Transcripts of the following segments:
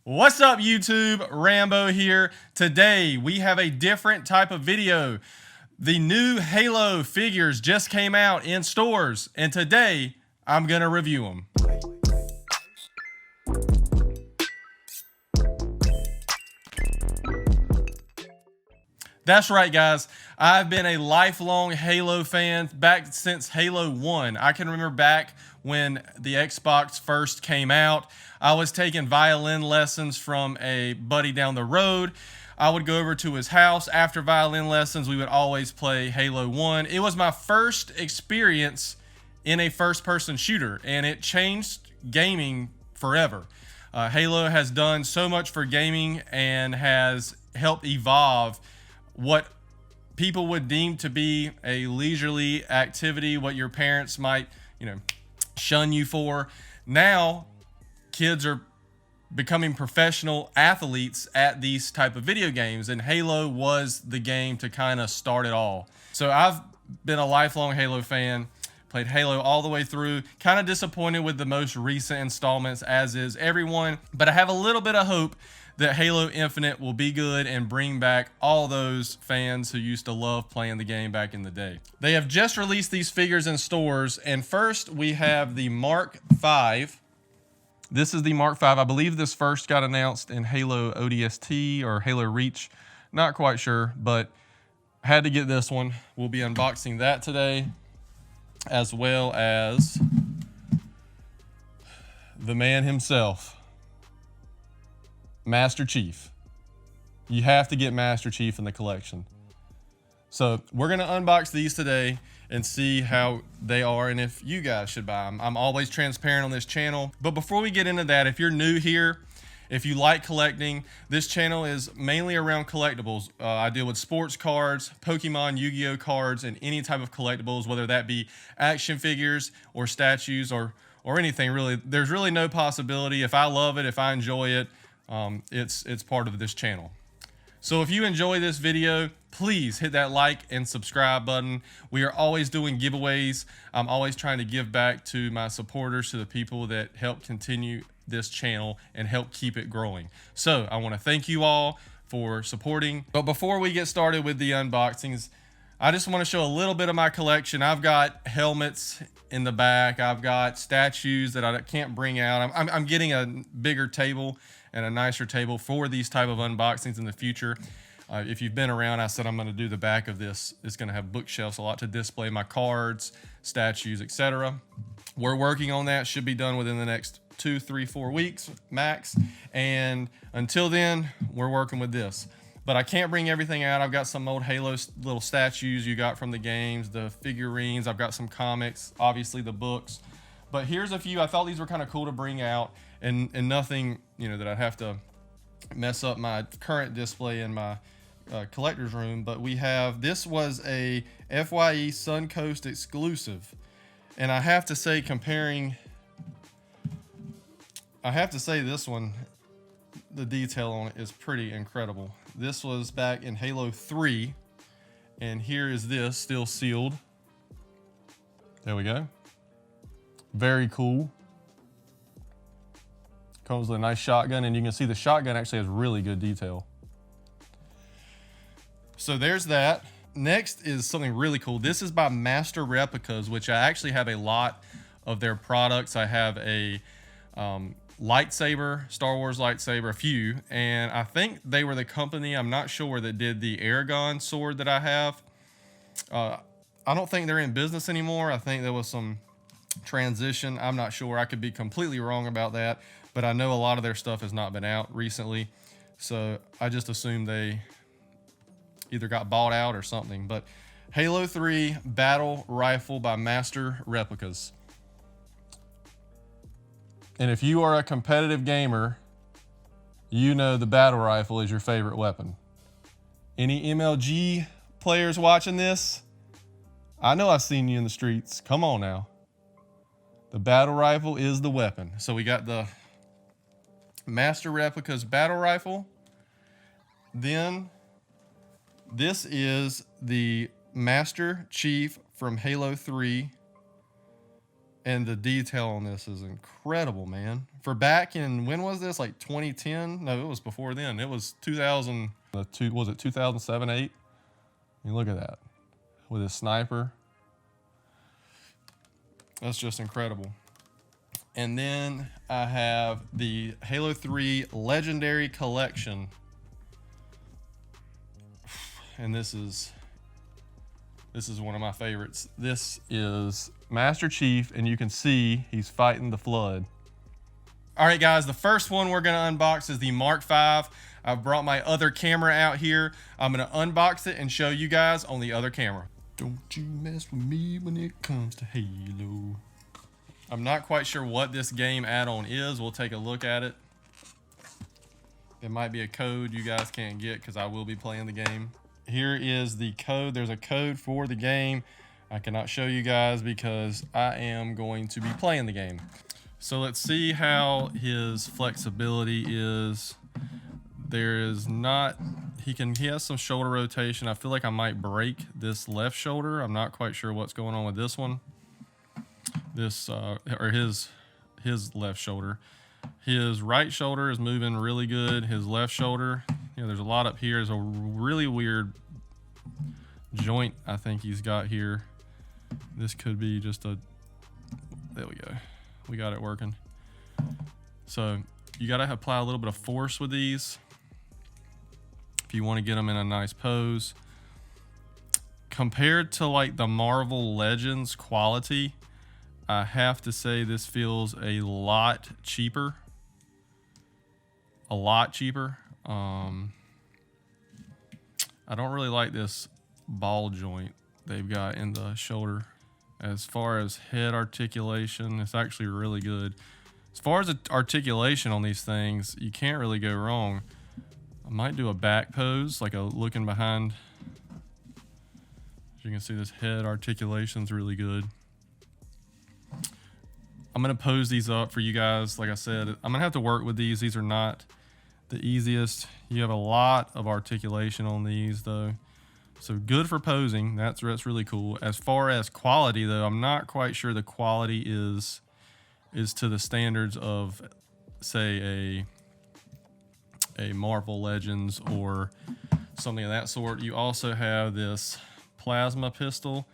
What's up, YouTube? Rambo here. Today we have a different type of video. The new Halo figures just came out in stores, and today I'm gonna review them. That's right, guys. I've been a lifelong Halo fan back since Halo 1. I can remember back when the Xbox first came out. I was taking violin lessons from a buddy down the road. I would go over to his house after violin lessons. We would always play Halo 1. It was my first experience in a first-person shooter, and it changed gaming forever. Halo has done so much for gaming and has helped evolve what people would deem to be a leisurely activity, what your parents might, shun you for. Now, kids are becoming professional athletes at these type of video games, and Halo was the game to kind of start it all. So I've been a lifelong Halo fan, played Halo all the way through, kind of disappointed with the most recent installments, as is everyone, but I have a little bit of hope that Halo Infinite will be good and bring back all those fans who used to love playing the game back in the day. They have just released these figures in stores, and first we have the Mark V. This is the Mark V. I believe this first got announced in Halo ODST or Halo Reach. Not quite sure, but had to get this one. We'll be unboxing that today, as well as the man himself, Master Chief. You have to get Master Chief in the collection. So we're gonna unbox these today and see how they are and if you guys should buy them. I'm always transparent on this channel. But before we get into that, if you're new here, if you like collecting, this channel is mainly around collectibles. I deal with sports cards, Pokemon, Yu-Gi-Oh cards, and any type of collectibles, whether that be action figures or statues or anything really. There's really no possibility. If I love it, if I enjoy it, it's part of this channel. So if you enjoy this video, please hit that like and subscribe button. We are always doing giveaways. I'm always trying to give back to my supporters, to the people that help continue this channel and help keep it growing. So I want to thank you all for supporting. But before we get started with the unboxings, I just want to show a little bit of my collection. I've got helmets in the back. I've got statues that I can't bring out. I'm getting a bigger table and a nicer table for these type of unboxings in the future. If you've been around, I said I'm going to do the back of this. It's going to have bookshelves, a lot to display my cards, statues, etc. We're working on that. Should be done within the next 2, 3, 4 weeks max. And until then, we're working with this. But I can't bring everything out. I've got some old Halo little statues you got from the games, the figurines. I've got some comics, obviously the books. But here's a few. I thought these were kind of cool to bring out, and nothing, that I'd have to mess up my current display in my collector's room. But we have, this was a FYE Suncoast exclusive. And I have to say, this one, the detail on it is pretty incredible. This was back in Halo 3, and here is this, still sealed. There we go. Very cool. Comes with a nice shotgun, and you can see the shotgun actually has really good detail. So there's that. Next is something really cool. This is by Master Replicas, which I actually have a lot of their products. I have a lightsaber, Star Wars lightsaber, a few, and I think they were the company, I'm not sure, that did the Aragon sword that I have. I don't think they're in business anymore. I think there was some transition. I'm not sure. I could be completely wrong about that, but I know a lot of their stuff has not been out recently, so I just assumed they either got bought out or something. But Halo 3 Battle Rifle by Master Replicas. And if you are a competitive gamer, you know the battle rifle is your favorite weapon. Any MLG players watching this? I know I've seen you in the streets. Come on now. The battle rifle is the weapon. So we got the Master Replicas battle rifle. Then this is the Master Chief from Halo 3. And the detail on this is incredible, man. For back in, when was this? Like 2010? No, it was before then. It was 2000, was it 2007, 8? I mean, look at that. With his sniper. That's just incredible. And then I have the Halo 3 Legendary Collection. And this is one of my favorites. This is Master Chief, and you can see he's fighting the Flood. All right, guys, the first one we're gonna unbox is the Mark V. I've brought my other camera out here. I'm gonna unbox it and show you guys on the other camera. Don't you mess with me when it comes to Halo. I'm not quite sure what this game add-on is. We'll take a look at it. It might be a code you guys can't get because I will be playing the game. Here is the code. There's a code for the game. I cannot show you guys because I am going to be playing the game. So let's see how his flexibility is. There is not, he has some shoulder rotation. I feel like I might break this left shoulder. I'm not quite sure what's going on with this one. This, or his left shoulder. His right shoulder is moving really good. His left shoulder, there's a lot up here. There's a really weird joint I think he's got here. This could be just a, there we go. We got it working. So you got to apply a little bit of force with these if you want to get them in a nice pose. Compared to like the Marvel Legends quality, I have to say this feels a lot cheaper. A lot cheaper. I don't really like this ball joint they've got in the shoulder. As far as head articulation, it's actually really good. As far as the articulation on these things, you can't really go wrong. I might do a back pose, like a looking behind. As you can see, this head articulation's really good. I'm gonna pose these up for you guys. Like I said, I'm gonna have to work with these. These are not the easiest. You have a lot of articulation on these though. So good for posing. That's really cool. As far as quality though, I'm not quite sure the quality is to the standards of say a Marvel Legends or something of that sort. You also have this plasma pistol.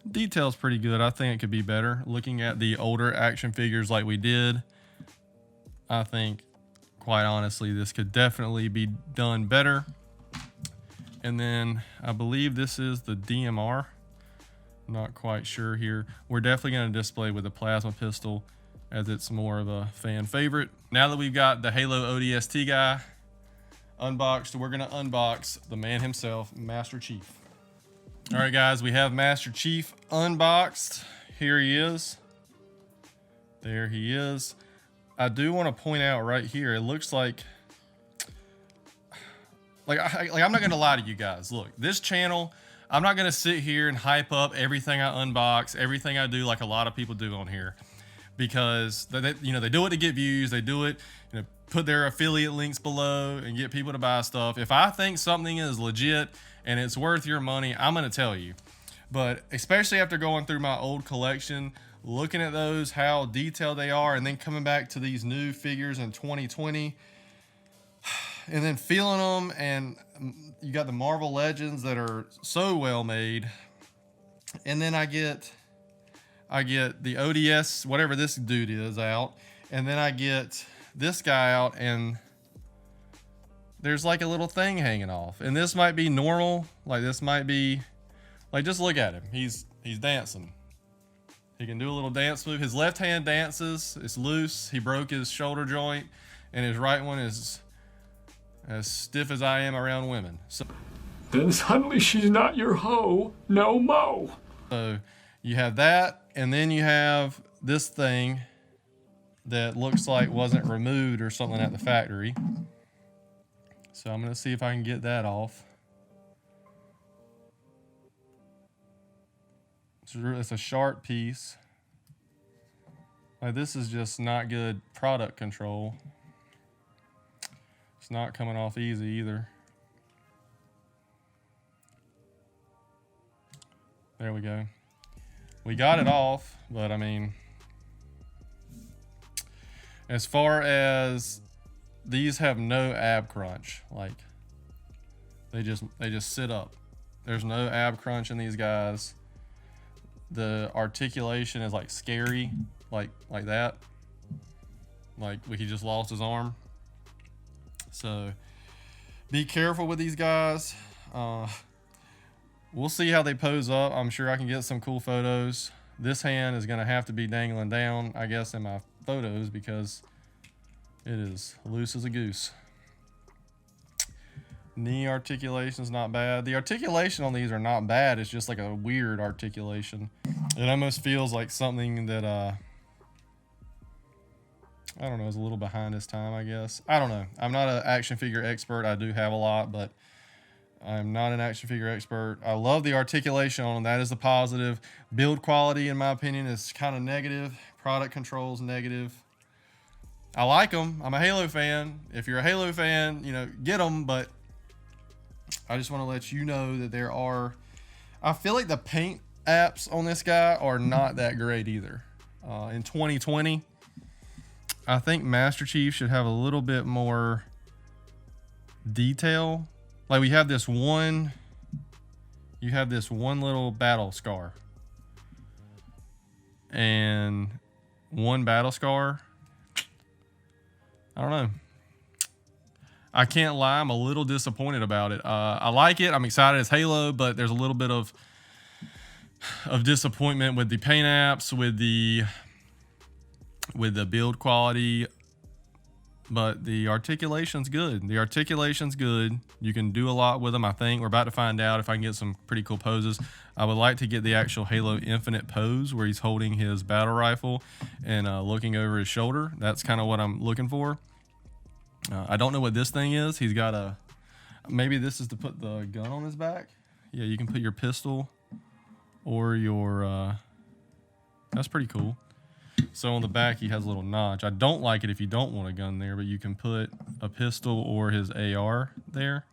Detail's pretty good. I think it could be better. Looking at the older action figures like we did, I think quite honestly this could definitely be done better. And then I believe this is the DMR. Not quite sure here. We're definitely going to display with the plasma pistol as it's more of a fan favorite. Now that we've got the Halo ODST guy unboxed, we're going to unbox the man himself, Master Chief. All right, guys, we have Master Chief unboxed. Here he is. There he is. I do want to point out right here, it looks like I'm not going to lie to you guys. Look, this channel, I'm not going to sit here and hype up everything I unbox, everything I do like a lot of people do on here. Because they do it to get views. They do it, put their affiliate links below and get people to buy stuff. If I think something is legit and it's worth your money, I'm going to tell you. But especially after going through my old collection, looking at those, how detailed they are, and then coming back to these new figures in 2020, and then feeling them, and you got the Marvel Legends that are so well made, and then I get the ODS, whatever this dude is, out, and then I get this guy out, and there's like a little thing hanging off. And this might be normal, like this might be, like just look at him. He's dancing. He can do a little dance move. His left hand dances, it's loose. He broke his shoulder joint, and his right one is as stiff as I am around women. So then suddenly she's not your hoe no mo. So you have that, and then you have this thing that looks like wasn't removed or something at the factory. So I'm gonna see if I can get that off. It's a sharp piece. Like, this is just not good product control. It's not coming off easy either. There we go. We got it off, but I mean, As far as these have no ab crunch, like they just sit up. There's no ab crunch in these guys. The articulation is like scary, like that. Like he just lost his arm. So be careful with these guys. We'll see how they pose up. I'm sure I can get some cool photos. This hand is gonna have to be dangling down, I guess, in my photos because it is loose as a goose. Knee articulation is not bad. The articulation on these are not bad. It's just like a weird articulation. It almost feels like something that, I don't know, is a little behind its time, I guess. I don't know. I'm not an action figure expert. I do have a lot, but I'm not an action figure expert. I love the articulation on them. That is the positive. Build quality, in my opinion, is kind of negative. Product control is negative. I like them. I'm a Halo fan. If you're a Halo fan, you know, get them, but I just want to let you know that there are, I feel like the paint apps on this guy are not that great either. In 2020, I think Master Chief should have a little bit more detail. Like we have this one, you have this one little battle scar and one battle scar. I don't know. I can't lie, I'm a little disappointed about it. I like it. I'm excited as Halo, but there's a little bit of disappointment with the paint apps, with the build quality, but the articulation's good. The articulation's good. You can do a lot with them. I think we're about to find out if I can get some pretty cool poses. I would like to get the actual Halo Infinite pose where he's holding his battle rifle and looking over his shoulder. That's kind of what I'm looking for. I don't know what this thing is. He's got a, maybe this is to put the gun on his back. Yeah, you can put your pistol or your, that's pretty cool. So on the back, he has a little notch. I don't like it if you don't want a gun there, but you can put a pistol or his AR there.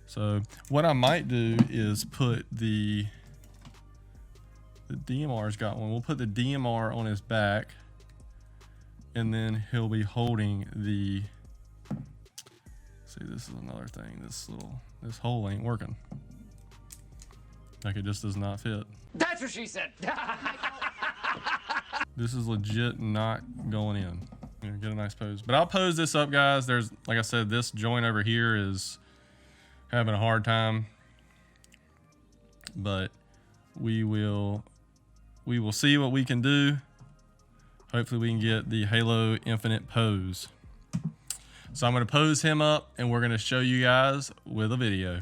So what I might do is put the DMR's got one. We'll put the DMR on his back, and then he'll be holding the, see, this is another thing. This hole ain't working. Like it just does not fit. That's what she said. This is legit not going in. You know, get a nice pose. But I'll pose this up, guys. There's, like I said, this joint over here is having a hard time. But we will see what we can do. Hopefully we can get the Halo Infinite pose. So I'm going to pose him up and we're going to show you guys with a video.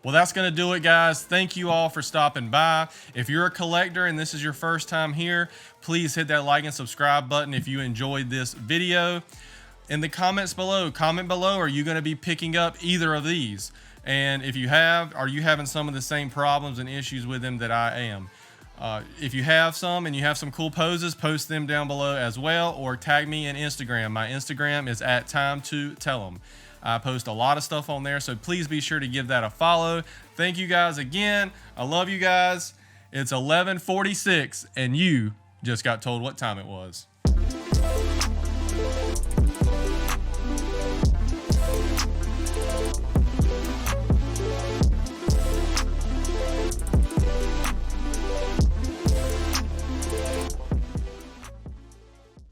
Well, that's going to do it, guys. Thank you all for stopping by. If you're a collector and this is your first time here, please hit that like and subscribe button if you enjoyed this video. In the comments below, comment below, are you going to be picking up either of these? And if you have, are you having some of the same problems and issues with them that I am? If you have some and you have some cool poses, post them down below as well, or tag me in Instagram. My Instagram is @time2tell'em. I post a lot of stuff on there, so please be sure to give that a follow. Thank you guys again. I love you guys. It's 11:46, and you just got told what time it was.